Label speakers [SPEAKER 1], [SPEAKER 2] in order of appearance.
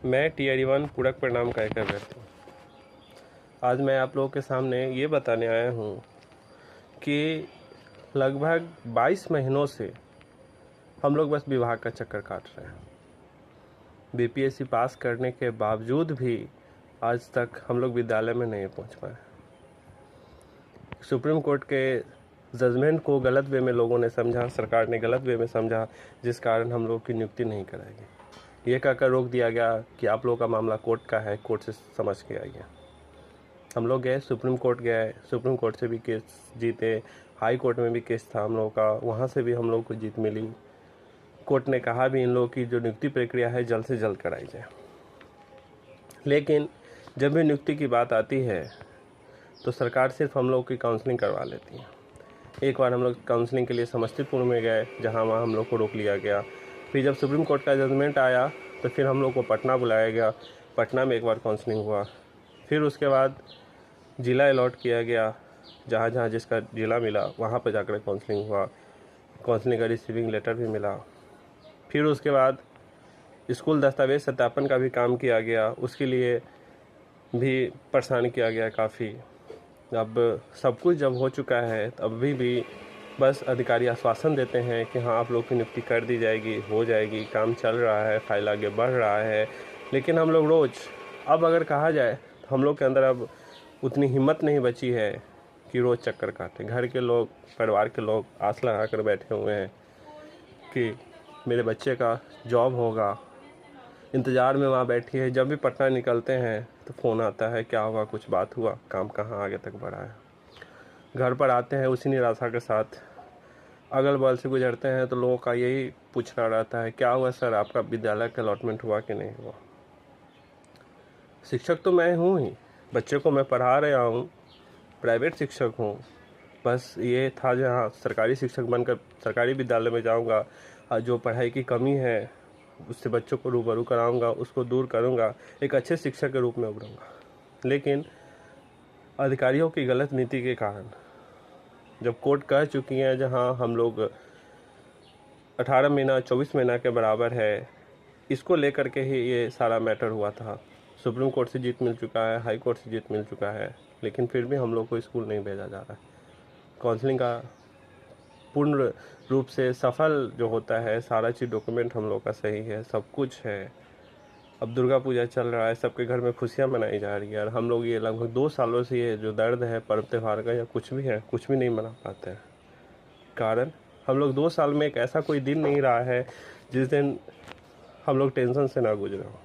[SPEAKER 1] मैं TRE1 पूरक परिणाम का एक अभ्यर्थी हूँ। आज मैं आप लोगों के सामने ये बताने आया हूँ कि लगभग 22 महीनों से हम लोग बस विभाग का चक्कर काट रहे हैं। BPSC पास करने के बावजूद भी आज तक हम लोग विद्यालय में नहीं पहुँच पाए। सुप्रीम कोर्ट के जजमेंट को गलत वे में लोगों ने समझा, सरकार ने गलत वे में समझा, जिस कारण हम लोग की नियुक्ति नहीं कराएगी। ये कहकर रोक दिया गया कि आप लोगों का मामला कोर्ट का है, कोर्ट से समझ के आइए। हम लोग गए, सुप्रीम कोर्ट गए, सुप्रीम कोर्ट से भी केस जीते, हाई कोर्ट में भी केस था हम लोगों का, वहाँ से भी हम लोग को जीत मिली। कोर्ट ने कहा भी इन लोगों की जो नियुक्ति प्रक्रिया है जल्द से जल्द कराई जाए। लेकिन जब भी नियुक्ति की बात आती है तो सरकार सिर्फ हम लोग की काउंसलिंग करवा लेती है। एक बार हम लोग काउंसलिंग के लिए समस्तीपुर में गए, जहाँ वहाँ हम लोग को रोक लिया गया। फिर जब सुप्रीम कोर्ट का जजमेंट आया तो फिर हम लोग को पटना बुलाया गया। पटना में एक बार काउंसलिंग हुआ। फिर उसके बाद ज़िला अलॉट किया गया, जहाँ जहाँ जिसका ज़िला मिला वहाँ पर जाकर काउंसलिंग हुआ। काउंसलिंग का रिसीविंग लेटर भी मिला। फिर उसके बाद स्कूल दस्तावेज सत्यापन का भी काम किया गया, उसके लिए भी परेशान किया गया काफ़ी। अब सब कुछ जब हो चुका है तो अभी भी बस अधिकारी आश्वासन देते हैं कि हाँ आप लोग की नियुक्ति कर दी जाएगी, हो जाएगी, काम चल रहा है, फाइल आगे बढ़ रहा है। लेकिन हम लोग रोज़, अब अगर कहा जाए तो हम लोग के अंदर अब उतनी हिम्मत नहीं बची है कि रोज़ चक्कर काटें। घर के लोग, परिवार के लोग आस लगा कर बैठे हुए हैं कि मेरे बच्चे का जॉब होगा, इंतज़ार में वहाँ बैठी है। जब भी पटना निकलते हैं तो फ़ोन आता है, क्या हुआ, कुछ बात हुआ, काम कहाँ आगे तक बढ़ा है। घर पर आते हैं उसी निराशा के साथ। अगल बगल से गुजरते हैं तो लोगों का यही पूछना रहता है, क्या हुआ सर, आपका विद्यालय का अलॉटमेंट हुआ कि नहीं हुआ। शिक्षक तो मैं हूँ ही, बच्चे को मैं पढ़ा रहा हूँ, प्राइवेट शिक्षक हूँ। बस ये था जहाँ सरकारी शिक्षक बनकर सरकारी विद्यालय में जाऊँगा और जो पढ़ाई की कमी है उससे बच्चों को रूबरू कराऊंगा, उसको दूर करूंगा, एक अच्छे शिक्षक के रूप में उभरूंगा। लेकिन अधिकारियों की गलत नीति के कारण जब कोर्ट कह चुकी है जहां हम लोग 18 महीना 24 महीना के बराबर है, इसको लेकर के ही ये सारा मैटर हुआ था। सुप्रीम कोर्ट से जीत मिल चुका है, हाई कोर्ट से जीत मिल चुका है, लेकिन फिर भी हम लोग को स्कूल नहीं भेजा जा रहा है। काउंसलिंग का पूर्ण रूप से सफल जो होता है, सारा चीज़ डॉक्यूमेंट हम लोग का सही है, सब कुछ है। अब दुर्गा पूजा चल रहा है, सबके घर में खुशियाँ मनाई जा रही है, और हम लोग ये लगभग 2 सालों से ये जो दर्द है पर्व त्यौहार का या कुछ भी है, कुछ भी नहीं मना पाते हैं। कारण हम लोग 2 साल में एक ऐसा कोई दिन नहीं रहा है जिस दिन हम लोग टेंशन से ना गुजरे हों।